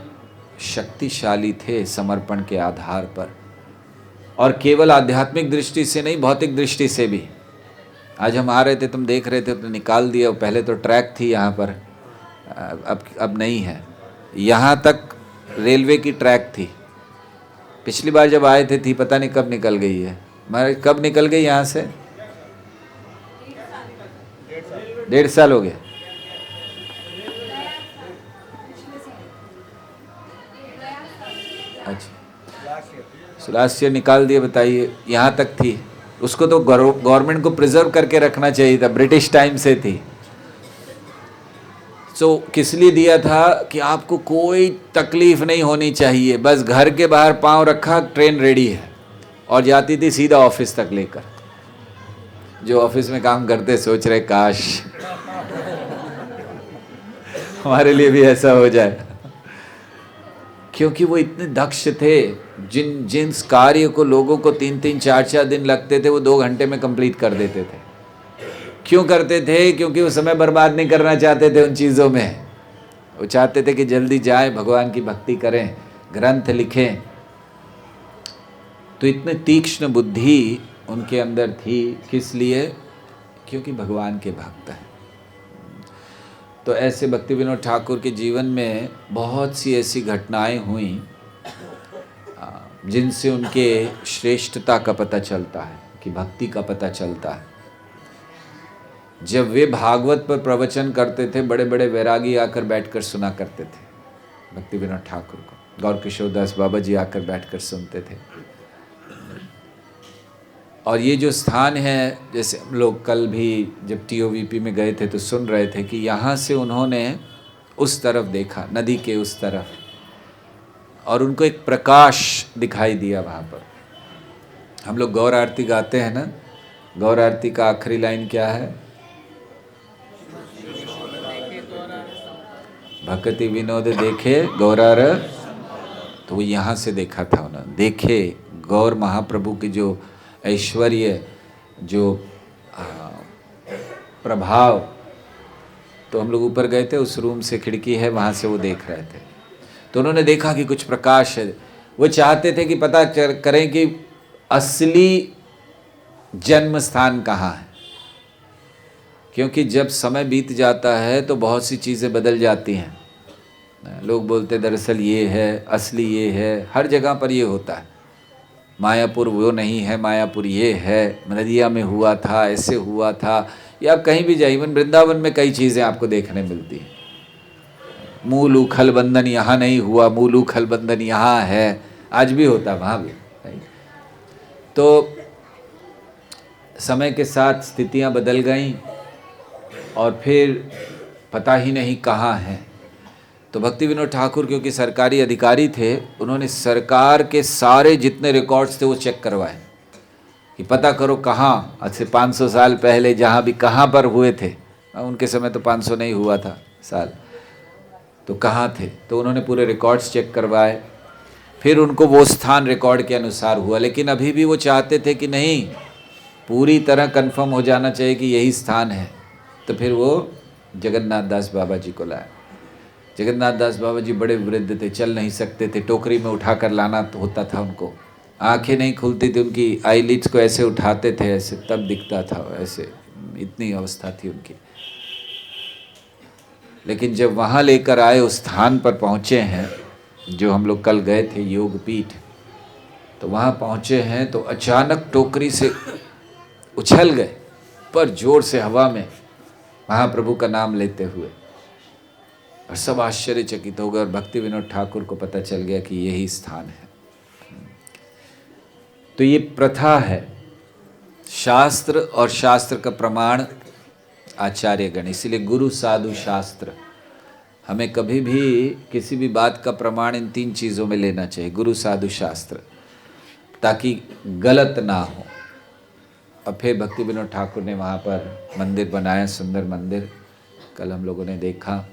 शक्तिशाली थे समर्पण के आधार पर, और केवल आध्यात्मिक दृष्टि से नहीं, भौतिक दृष्टि से भी। आज हम आ रहे थे, तुम देख रहे थे तो निकाल दिया। पहले तो ट्रैक थी यहाँ पर, अब नहीं है। यहाँ तक रेलवे की ट्रैक थी, पिछली बार जब आए थे थी, पता नहीं कब निकल गई है। हमारे कब निकल गई यहाँ से? 1.5 साल हो गया। अच्छा, लास्ट ईयर निकाल दिए। बताइए, यहाँ तक थी। उसको तो गवर्नमेंट को प्रिजर्व करके रखना चाहिए था, ब्रिटिश टाइम से थी। सो किस लिए दिया था? कि आपको कोई तकलीफ नहीं होनी चाहिए, बस घर के बाहर पांव रखा, ट्रेन रेडी है, और जाती थी सीधा ऑफिस तक लेकर। जो ऑफिस में काम करते सोच रहे काश हमारे लिए भी ऐसा हो जाए। क्योंकि वो इतने दक्ष थे, जिन कार्य को लोगों को 3-3, 4-4 दिन लगते थे, वो 2 घंटे में कंप्लीट कर देते थे। क्यों करते थे? क्योंकि वो समय बर्बाद नहीं करना चाहते थे उन चीज़ों में। वो चाहते थे कि जल्दी जाएं, भगवान की भक्ति करें, ग्रंथ लिखें। तो इतने तीक्ष्ण बुद्धि उनके अंदर थी। किस लिए? क्योंकि भगवान के भक्त हैं। तो ऐसे भक्ति विनोद ठाकुर के जीवन में बहुत सी ऐसी घटनाएं हुई जिनसे उनके श्रेष्ठता का पता चलता है, कि भक्ति का पता चलता है। जब वे भागवत पर प्रवचन करते थे, बड़े बड़े वैरागी आकर बैठकर सुना करते थे भक्ति विनोद ठाकुर को। गौर किशोर दास बाबा जी आकर बैठकर सुनते थे। और ये जो स्थान है, जैसे हम लोग कल भी जब TOVP में गए थे तो सुन रहे थे कि यहाँ से उन्होंने उस तरफ देखा, नदी के उस तरफ, और उनको एक प्रकाश दिखाई दिया वहाँ पर। हम लोग गौर आरती गाते हैं ना, गौर आरती का आखिरी लाइन क्या है? भक्ति विनोद देखे गौरार। तो वो यहाँ से देखा था उन्होंने, देखे गौर महाप्रभु की जो ऐश्वर्य, जो प्रभाव। तो हम लोग ऊपर गए थे, उस रूम से खिड़की है, वहाँ से वो देख रहे थे। तो उन्होंने देखा कि कुछ प्रकाश है। वो चाहते थे कि पता करें कि असली जन्म स्थान कहाँ है, क्योंकि जब समय बीत जाता है तो बहुत सी चीज़ें बदल जाती हैं। लोग बोलते दरअसल ये है, असली ये है, हर जगह पर ये होता है। मायापुर वो नहीं है, मायापुर ये है, नदिया में हुआ था, ऐसे हुआ था, या आप कहीं भी जाइए, इवन वृंदावन में कई चीज़ें आपको देखने मिलती हैं। मूल उखल बंधन यहाँ नहीं हुआ, मूल उखल बंधन यहाँ है, आज भी होता है वहाँ भी। तो समय के साथ स्थितियाँ बदल गईं और फिर पता ही नहीं कहाँ है। तो भक्ति विनोद ठाकुर क्योंकि सरकारी अधिकारी थे, उन्होंने सरकार के सारे जितने रिकॉर्ड्स थे वो चेक करवाए कि पता करो कहाँ, आज से 500 साल पहले जहाँ भी कहाँ पर हुए थे। उनके समय तो 500 नहीं हुआ था साल, तो कहाँ थे। तो उन्होंने पूरे रिकॉर्ड्स चेक करवाए, फिर उनको वो स्थान रिकॉर्ड के अनुसार हुआ। लेकिन अभी भी वो चाहते थे कि नहीं, पूरी तरह कंफर्म हो जाना चाहिए कि यही स्थान है। तो फिर वो जगन्नाथ दास बाबा जी को लाए। जगन्नाथ दास बाबा जी बड़े वृद्ध थे, चल नहीं सकते थे, टोकरी में उठा कर लाना होता था उनको, आंखें नहीं खुलती थी उनकी, आईलिड्स को ऐसे उठाते थे, ऐसे तब दिखता था, ऐसे इतनी अवस्था थी उनकी। लेकिन जब वहाँ लेकर आए, उस स्थान पर पहुँचे हैं जो हम लोग कल गए थे, योगपीठ, तो वहाँ पहुँचे हैं तो अचानक टोकरी से उछल गए पर जोर से हवा में, महाप्रभु का नाम लेते हुए, और सब आश्चर्यचकित हो गए। और भक्ति विनोद ठाकुर को पता चल गया कि यही स्थान है। तो ये प्रथा है, शास्त्र और शास्त्र का प्रमाण आचार्यगण, इसीलिए गुरु साधु शास्त्र। हमें कभी भी किसी भी बात का प्रमाण इन 3 चीज़ों में लेना चाहिए, गुरु साधु शास्त्र, ताकि गलत ना हो। और फिर भक्ति विनोद ठाकुर ने वहाँ पर मंदिर बनाया, सुंदर मंदिर, कल हम लोगों ने देखा।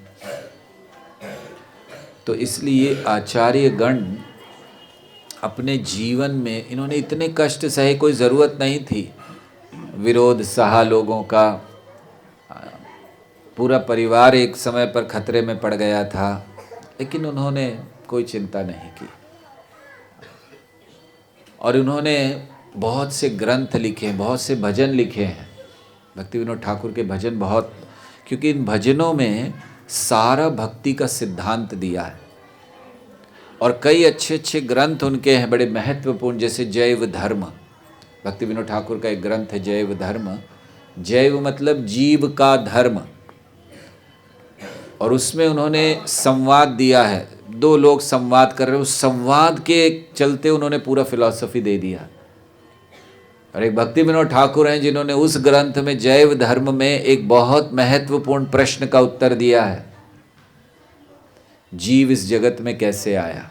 तो इसलिए आचार्यगण अपने जीवन में इन्होंने इतने कष्ट सहे, कोई ज़रूरत नहीं थी, विरोध सहा लोगों का, पूरा परिवार एक समय पर खतरे में पड़ गया था, लेकिन उन्होंने कोई चिंता नहीं की। और उन्होंने बहुत से ग्रंथ लिखे, बहुत से भजन लिखे हैं। भक्ति विनोद ठाकुर के भजन बहुत, क्योंकि इन भजनों में सारा भक्ति का सिद्धांत दिया है। और कई अच्छे अच्छे ग्रंथ उनके हैं, बड़े महत्वपूर्ण, जैसे जैव धर्म। भक्ति विनोद ठाकुर का एक ग्रंथ है जैव धर्म। जैव मतलब जीव का धर्म, और उसमें उन्होंने संवाद दिया है। 2 लोग संवाद कर रहे हैं, उस संवाद के चलते उन्होंने पूरा फिलॉसफी दे दिया। और एक भक्ति विनोद ठाकुर हैं जिन्होंने उस ग्रंथ में जैव धर्म में एक बहुत महत्वपूर्ण प्रश्न का उत्तर दिया है, जीव इस जगत में कैसे आया।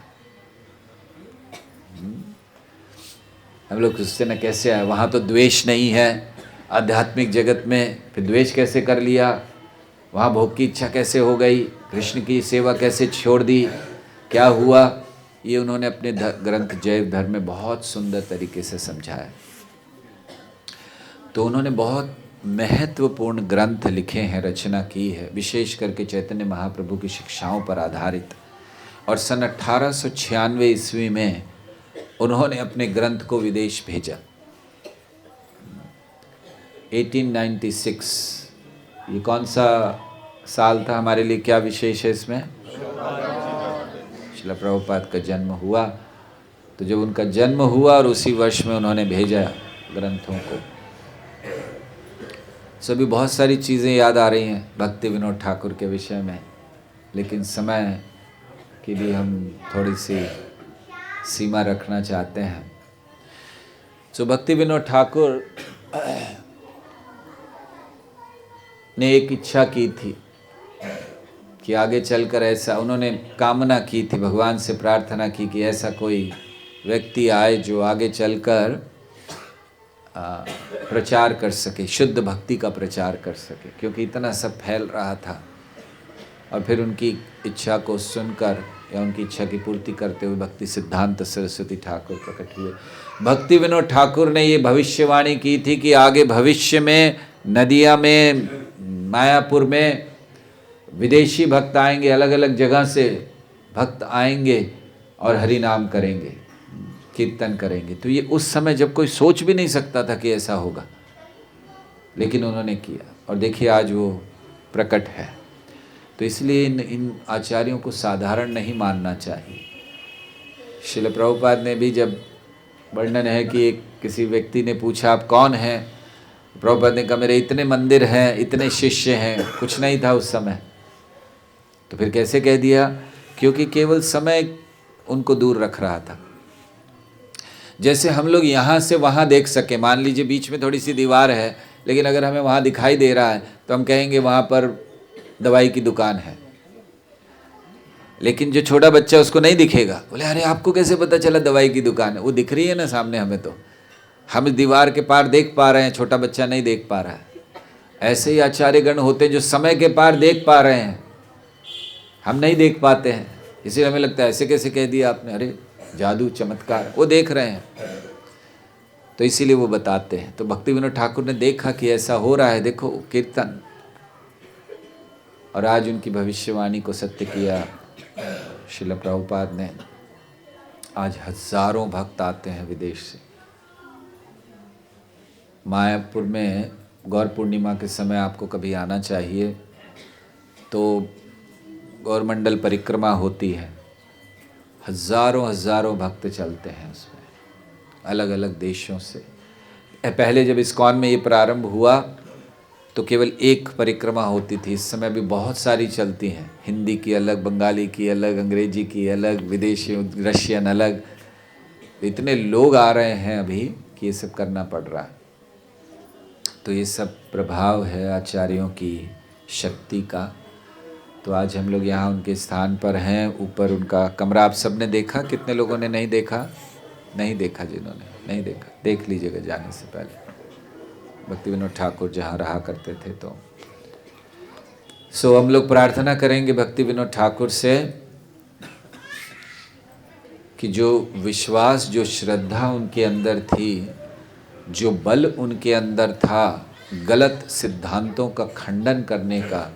हम लोग सोचते ना कैसे आया, वहाँ तो द्वेष नहीं है, आध्यात्मिक जगत में फिर द्वेष कैसे कर लिया, वहाँ भोग की इच्छा कैसे हो गई, कृष्ण की सेवा कैसे छोड़ दी, क्या हुआ। ये उन्होंने अपने ग्रंथ जैव धर्म में बहुत सुंदर तरीके से समझाया। तो उन्होंने बहुत महत्वपूर्ण ग्रंथ लिखे हैं, रचना की है, विशेष करके चैतन्य महाप्रभु की शिक्षाओं पर आधारित। और सन 1896 ईस्वी में उन्होंने अपने ग्रंथ को विदेश भेजा। 1896, ये कौन सा साल था हमारे लिए, क्या विशेष है इसमें? श्रील प्रभुपाद का जन्म हुआ। तो जब उनका जन्म हुआ और उसी वर्ष में उन्होंने भेजा ग्रंथों को। सभी बहुत सारी चीज़ें याद आ रही हैं भक्ति विनोद ठाकुर के विषय में, लेकिन समय की भी हम थोड़ी सी सीमा रखना चाहते हैं। तो भक्ति विनोद ठाकुर ने एक इच्छा की थी कि आगे चलकर ऐसा, उन्होंने कामना की थी, भगवान से प्रार्थना की कि ऐसा कोई व्यक्ति आए जो आगे चलकर प्रचार कर सके, शुद्ध भक्ति का प्रचार कर सके, क्योंकि इतना सब फैल रहा था। और फिर उनकी इच्छा को सुनकर या उनकी इच्छा की पूर्ति करते हुए भक्ति सिद्धांत सरस्वती ठाकुर प्रकट हुए। भक्ति विनोद ठाकुर ने ये भविष्यवाणी की थी कि आगे भविष्य में नदिया में, मायापुर में विदेशी भक्त आएंगे, अलग अलग जगह से भक्त आएंगे और हरि नाम करेंगे, कीर्तन करेंगे। तो ये उस समय जब कोई सोच भी नहीं सकता था कि ऐसा होगा, लेकिन उन्होंने किया और देखिए आज वो प्रकट है। तो इसलिए इन आचार्यों को साधारण नहीं मानना चाहिए। श्रील प्रभुपाद ने भी, जब वर्णन है कि एक किसी व्यक्ति ने पूछा आप कौन हैं, प्रभुपाद ने कहा मेरे इतने मंदिर हैं, इतने शिष्य हैं, कुछ नहीं था उस समय। तो फिर कैसे कह दिया? क्योंकि केवल समय उनको दूर रख रहा था। जैसे हम लोग यहाँ से वहाँ देख सके, मान लीजिए बीच में थोड़ी सी दीवार है, लेकिन अगर हमें वहाँ दिखाई दे रहा है तो हम कहेंगे वहाँ पर दवाई की दुकान है। लेकिन जो छोटा बच्चा उसको नहीं दिखेगा, बोले अरे आपको कैसे पता चला दवाई की दुकान है? वो दिख रही है ना सामने हमें, तो हम दीवार के पार देख पा रहे हैं, छोटा बच्चा नहीं देख पा रहा है। ऐसे ही आचार्यगण होते हैं जो समय के पार देख पा रहे हैं, हम नहीं देख पाते हैं। इसीलिए हमें लगता है ऐसे कैसे कह दिया आपने, अरे जादू चमत्कार, वो देख रहे हैं तो इसीलिए वो बताते हैं। तो भक्ति विनोद ठाकुर ने देखा कि ऐसा हो रहा है, देखो कीर्तन, और आज उनकी भविष्यवाणी को सत्य किया श्रील प्रभुपाद ने। आज हजारों भक्त आते हैं विदेश से। मायापुर में गौर पूर्णिमा के समय आपको कभी आना चाहिए, तो गौरमंडल परिक्रमा होती है, हजारों भक्त चलते हैं उसमें, अलग अलग देशों से। पहले जब इस्कॉन में ये प्रारंभ हुआ तो केवल एक परिक्रमा होती थी, इस समय भी बहुत सारी चलती हैं, हिंदी की अलग, बंगाली की अलग, अंग्रेजी की अलग, विदेशी रशियन अलग। इतने लोग आ रहे हैं अभी कि ये सब करना पड़ रहा है। तो ये सब प्रभाव है आचार्यों की शक्ति का। तो आज हम लोग यहाँ उनके स्थान पर हैं। ऊपर उनका कमरा आप सब ने देखा, कितने लोगों ने नहीं देखा? नहीं देखा, जिन्होंने नहीं देखा देख लीजिएगा जाने से पहले। भक्ति विनोद ठाकुर जहाँ रहा करते थे। तो हम लोग प्रार्थना करेंगे भक्ति विनोद ठाकुर से कि जो विश्वास, जो श्रद्धा उनके अंदर थी, जो बल उनके अंदर था गलत सिद्धांतों का खंडन करने का,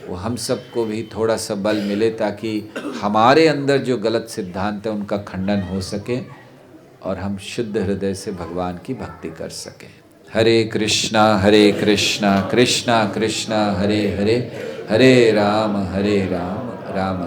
वो हम सबको भी थोड़ा सा बल मिले, ताकि हमारे अंदर जो गलत सिद्धांत है उनका खंडन हो सके और हम शुद्ध हृदय से भगवान की भक्ति कर सकें। हरे कृष्णा कृष्णा कृष्णा हरे हरे, हरे राम राम